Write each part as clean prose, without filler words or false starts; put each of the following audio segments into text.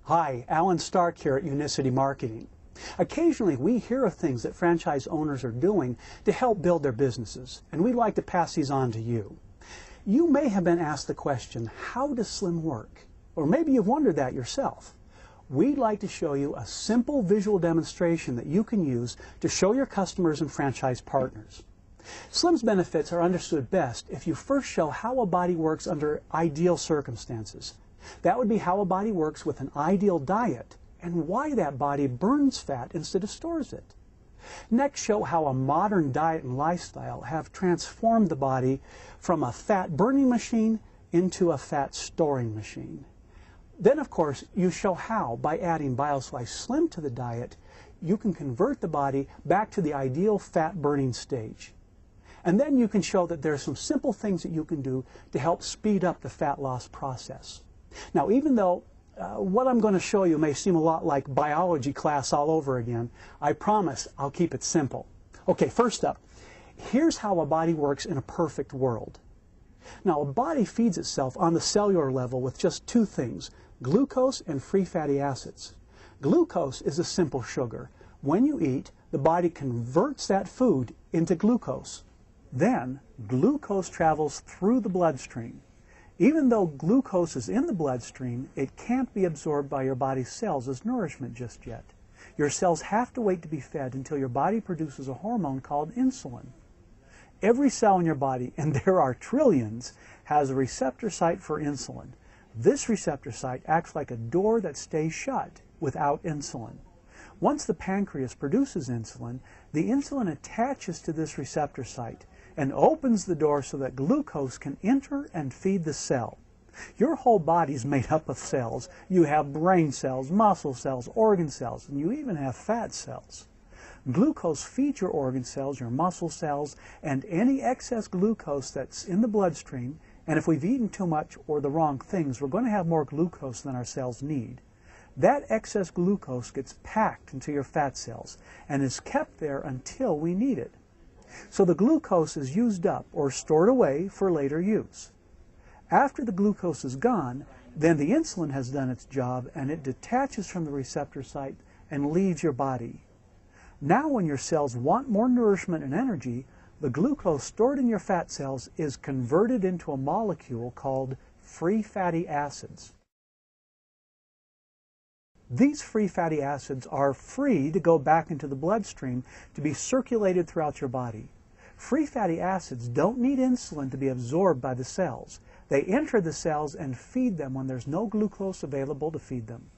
Hi, Alan Stark here at Unicity Marketing. Occasionally we hear of things that franchise owners are doing to help build their businesses, and we'd like to pass these on to you. You may have been asked the question, how does Slim work? Or maybe you've wondered that yourself. We'd like to show you a simple visual demonstration that you can use to show your customers and franchise partners. Slim's benefits are understood best if you first show how a body works under ideal circumstances. That would be how a body works with an ideal diet and why that body burns fat instead of stores it. Next, show how a modern diet and lifestyle have transformed the body from a fat burning machine into a fat storing machine. Then, of course, you show how, by adding BioSlice Slim to the diet, you can convert the body back to the ideal fat burning stage. And then you can show that there are some simple things that you can do to help speed up the fat loss process. Now, even though what I'm going to show you may seem a lot like biology class all over again, I promise I'll keep it simple. Okay, first up, here's how a body works in a perfect world. Now, a body feeds itself on the cellular level with just two things, glucose and free fatty acids. Glucose is a simple sugar. When you eat, the body converts that food into glucose. Then, glucose travels through the bloodstream. Even though glucose is in the bloodstream, it can't be absorbed by your body's cells as nourishment just yet. Your cells have to wait to be fed until your body produces a hormone called insulin. Every cell in your body, and there are trillions, has a receptor site for insulin. This receptor site acts like a door that stays shut without insulin. Once the pancreas produces insulin, the insulin attaches to this receptor site and opens the door so that glucose can enter and feed the cell. Your whole body is made up of cells. You have brain cells, muscle cells, organ cells, and you even have fat cells. Glucose feeds your organ cells, your muscle cells, and any excess glucose that's in the bloodstream, and if we've eaten too much or the wrong things, we're going to have more glucose than our cells need. That excess glucose gets packed into your fat cells and is kept there until we need it. So the glucose is used up or stored away for later use. After the glucose is gone, then the insulin has done its job and it detaches from the receptor site and leaves your body. Now when your cells want more nourishment and energy, the glucose stored in your fat cells is converted into a molecule called free fatty acids. These free fatty acids are free to go back into the bloodstream to be circulated throughout your body. Free fatty acids don't need insulin to be absorbed by the cells. They enter the cells and feed them when there's no glucose available to feed them.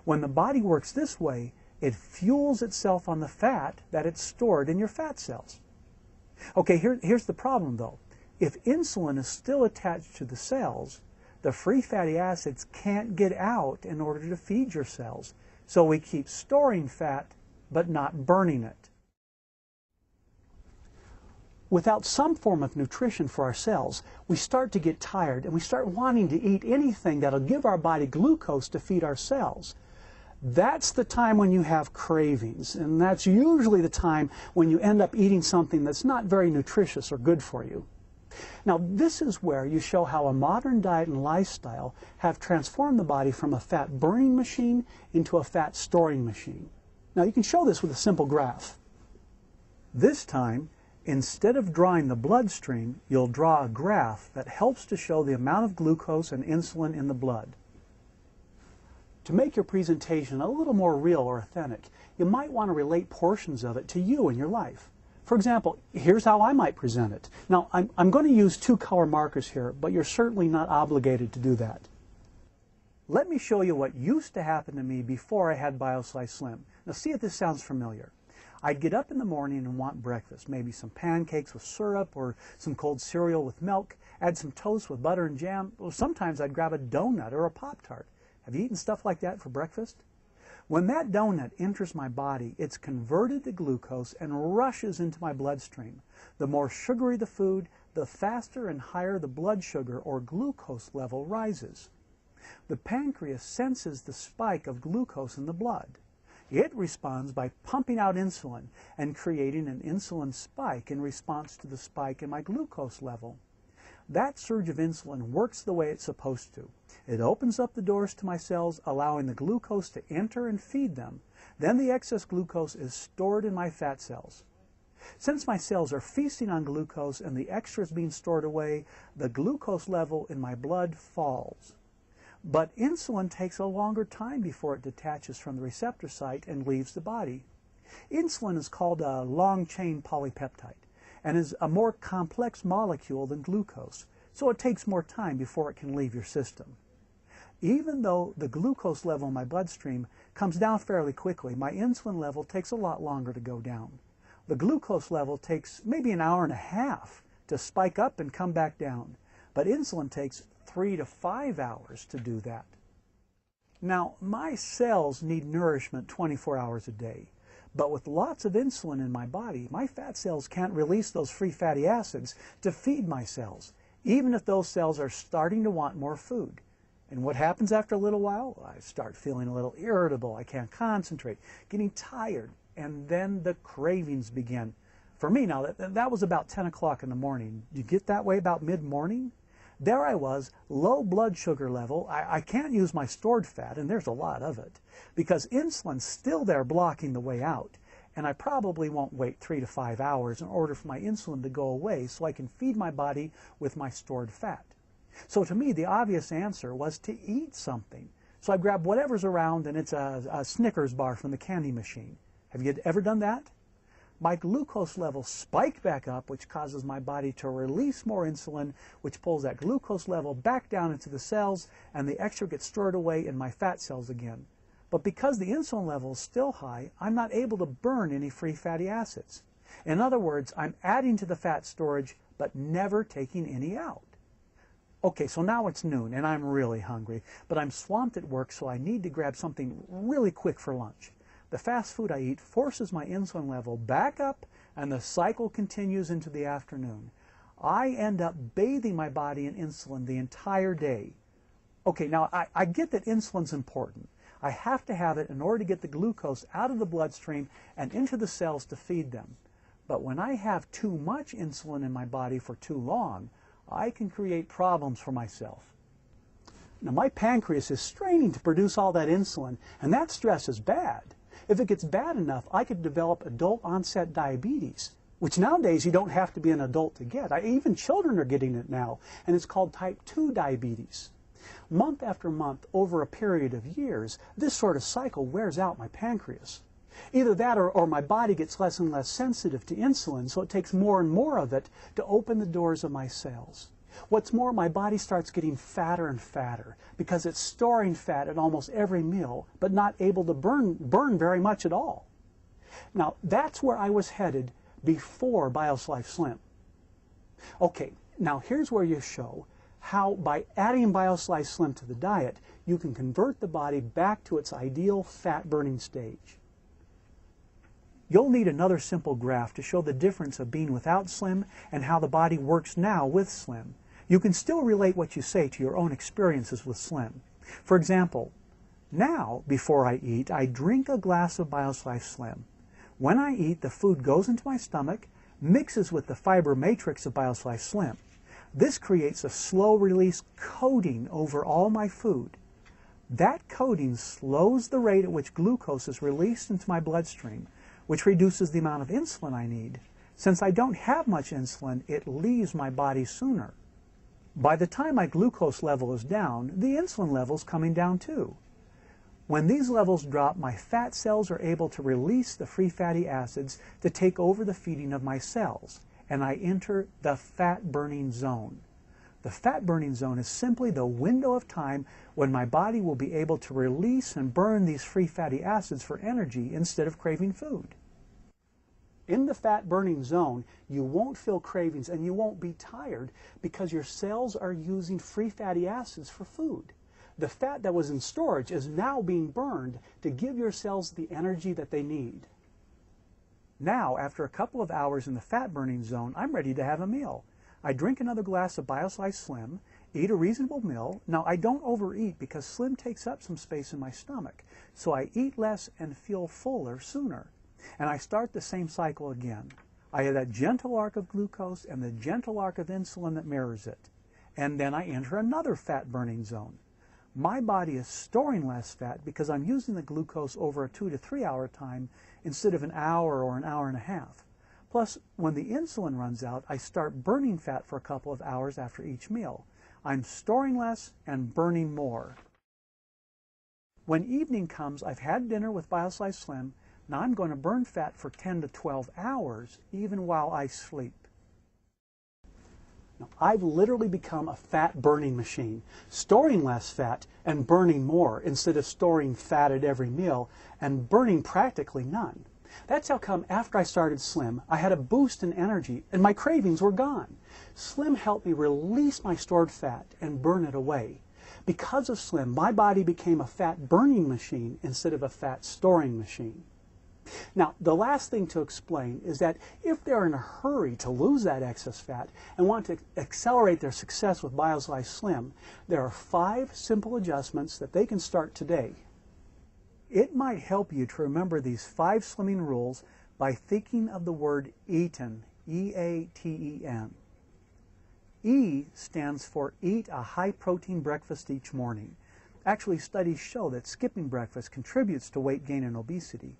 When the body works this way, it fuels itself on the fat that it's stored in your fat cells. Okay, here's the problem though. If insulin is still attached to the cells, the free fatty acids can't get out in order to feed your cells. So we keep storing fat, but not burning it. Without some form of nutrition for our cells, we start to get tired and we start wanting to eat anything that'll give our body glucose to feed our cells. That's the time when you have cravings, and that's usually the time when you end up eating something that's not very nutritious or good for you. Now, this is where you show how a modern diet and lifestyle have transformed the body from a fat burning machine into a fat storing machine. Now, you can show this with a simple graph. This time, instead of drawing the bloodstream, you'll draw a graph that helps to show the amount of glucose and insulin in the blood. To make your presentation a little more real or authentic, you might want to relate portions of it to you in your life. For example, here's how I might present it. Now, I'm going to use two color markers here, but you're certainly not obligated to do that. Let me show you what used to happen to me before I had BioSlice Slim. Now, see if this sounds familiar. I'd get up in the morning and want breakfast, maybe some pancakes with syrup or some cold cereal with milk, add some toast with butter and jam, or sometimes I'd grab a donut or a Pop-Tart. Have you eaten stuff like that for breakfast? When that donut enters my body, it's converted to glucose and rushes into my bloodstream. The more sugary the food, the faster and higher the blood sugar or glucose level rises. The pancreas senses the spike of glucose in the blood. It responds by pumping out insulin and creating an insulin spike in response to the spike in my glucose level. That surge of insulin works the way it's supposed to. It opens up the doors to my cells, allowing the glucose to enter and feed them. Then the excess glucose is stored in my fat cells. Since my cells are feasting on glucose and the extra is being stored away, the glucose level in my blood falls. But insulin takes a longer time before it detaches from the receptor site and leaves the body. Insulin is called a long-chain polypeptide and is a more complex molecule than glucose, so it takes more time before it can leave your system. Even though the glucose level in my bloodstream comes down fairly quickly, my insulin level takes a lot longer to go down. The glucose level takes maybe an hour and a half to spike up and come back down, but insulin takes 3 to 5 hours to do that. Now, my cells need nourishment 24 hours a day, but with lots of insulin in my body, my fat cells can't release those free fatty acids to feed my cells, even if those cells are starting to want more food. And what happens after a little while? I start feeling a little irritable, I can't concentrate, getting tired, and then the cravings begin. For me now, that was about 10 o'clock in the morning. You get that way about mid-morning? There I was, low blood sugar level. I can't use my stored fat, and there's a lot of it, because insulin's still there blocking the way out. And I probably won't wait 3 to 5 hours in order for my insulin to go away so I can feed my body with my stored fat. So to me, the obvious answer was to eat something. So I grabbed whatever's around, and it's a Snickers bar from the candy machine. Have you ever done that? My glucose levels spike back up, which causes my body to release more insulin, which pulls that glucose level back down into the cells, and the extra gets stored away in my fat cells again. But because the insulin level is still high, I'm not able to burn any free fatty acids. In other words, I'm adding to the fat storage, but never taking any out. Okay, so now it's noon, and I'm really hungry, but I'm swamped at work, so I need to grab something really quick for lunch. The fast food I eat forces my insulin level back up, and the cycle continues into the afternoon. I end up bathing my body in insulin the entire day. Okay, now I get that insulin's important. I have to have it in order to get the glucose out of the bloodstream and into the cells to feed them. But when I have too much insulin in my body for too long, I can create problems for myself. Now, my pancreas is straining to produce all that insulin, and that stress is bad. If it gets bad enough, I could develop adult-onset diabetes, which nowadays you don't have to be an adult to get. Even children are getting it now, and it's called type 2 diabetes. Month after month, over a period of years, this sort of cycle wears out my pancreas. Either that or my body gets less and less sensitive to insulin, so it takes more and more of it to open the doors of my cells. What's more, my body starts getting fatter and fatter because it's storing fat at almost every meal, but not able to burn very much at all. Now, that's where I was headed before BioSlife Slim. Okay, now here's where you show how by adding BioSlife Slim to the diet, you can convert the body back to its ideal fat-burning stage. You'll need another simple graph to show the difference of being without Slim and how the body works now with Slim. You can still relate what you say to your own experiences with Slim. For example, now, before I eat, I drink a glass of BioSlife Slim. When I eat, the food goes into my stomach, mixes with the fiber matrix of BioSlife Slim. This creates a slow-release coating over all my food. That coating slows the rate at which glucose is released into my bloodstream, which reduces the amount of insulin I need. Since I don't have much insulin, it leaves my body sooner. By the time my glucose level is down, the insulin level is coming down too. When these levels drop, my fat cells are able to release the free fatty acids to take over the feeding of my cells, and I enter the fat-burning zone. The fat-burning zone is simply the window of time when my body will be able to release and burn these free fatty acids for energy instead of craving food. In the fat-burning zone, you won't feel cravings and you won't be tired because your cells are using free fatty acids for food. The fat that was in storage is now being burned to give your cells the energy that they need. Now, after a couple of hours in the fat-burning zone, I'm ready to have a meal. I drink another glass of BioSlife Slim, eat a reasonable meal. Now, I don't overeat because Slim takes up some space in my stomach, so I eat less and feel fuller sooner. And I start the same cycle again. I have that gentle arc of glucose and the gentle arc of insulin that mirrors it. and then I enter another fat burning zone. My body is storing less fat because I'm using the glucose over a 2 to 3 hour time instead of an hour or an hour and a half. Plus, when the insulin runs out, I start burning fat for a couple of hours after each meal. I'm storing less and burning more. When evening comes, I've had dinner with BioSlice Slim. Now I'm going to burn fat for 10 to 12 hours, even while I sleep. Now, I've literally become a fat burning machine, storing less fat and burning more instead of storing fat at every meal and burning practically none. That's how come after I started Slim, I had a boost in energy and my cravings were gone. Slim helped me release my stored fat and burn it away. Because of Slim, my body became a fat burning machine instead of a fat storing machine. Now, the last thing to explain is that if they're in a hurry to lose that excess fat and want to accelerate their success with BioSlice Slim, there are 5 simple adjustments that they can start today. It might help you to remember these 5 slimming rules by thinking of the word eaten, E-A-T-E-N. E stands for eat a high-protein breakfast each morning. Actually, studies show that skipping breakfast contributes to weight gain and obesity.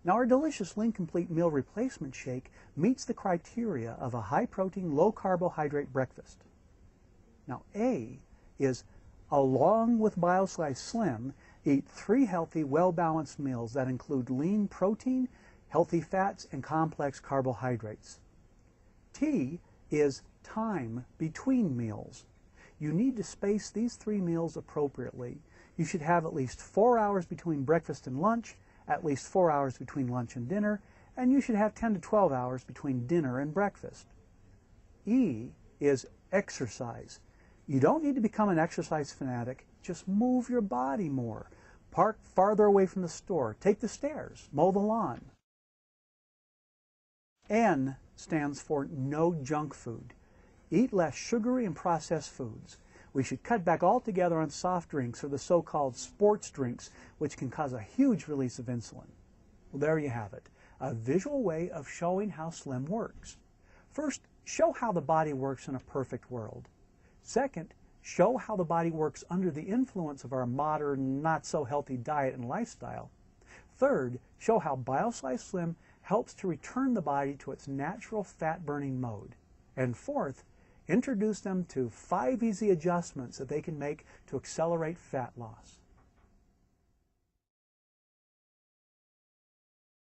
Now, our delicious Lean Complete Meal Replacement Shake meets the criteria of a high-protein, low-carbohydrate breakfast. Now, A is, along with BioSlice Slim, eat 3 healthy, well-balanced meals that include lean protein, healthy fats, and complex carbohydrates. T is time between meals. You need to space these 3 meals appropriately. You should have at least 4 hours between breakfast and lunch, at least 4 hours between lunch and dinner, and you should have 10 to 12 hours between dinner and breakfast. E is exercise. You don't need to become an exercise fanatic, just move your body more. Park farther away from the store, take the stairs, mow the lawn. N stands for no junk food. Eat less sugary and processed foods. We should cut back altogether on soft drinks or the so-called sports drinks, which can cause a huge release of insulin. Well, there you have it, a visual way of showing how Slim works. First, show how the body works in a perfect world. Second, show how the body works under the influence of our modern, not-so-healthy diet and lifestyle. Third, show how BioSlice Slim helps to return the body to its natural fat-burning mode. And fourth, introduce them to 5 easy adjustments that they can make to accelerate fat loss.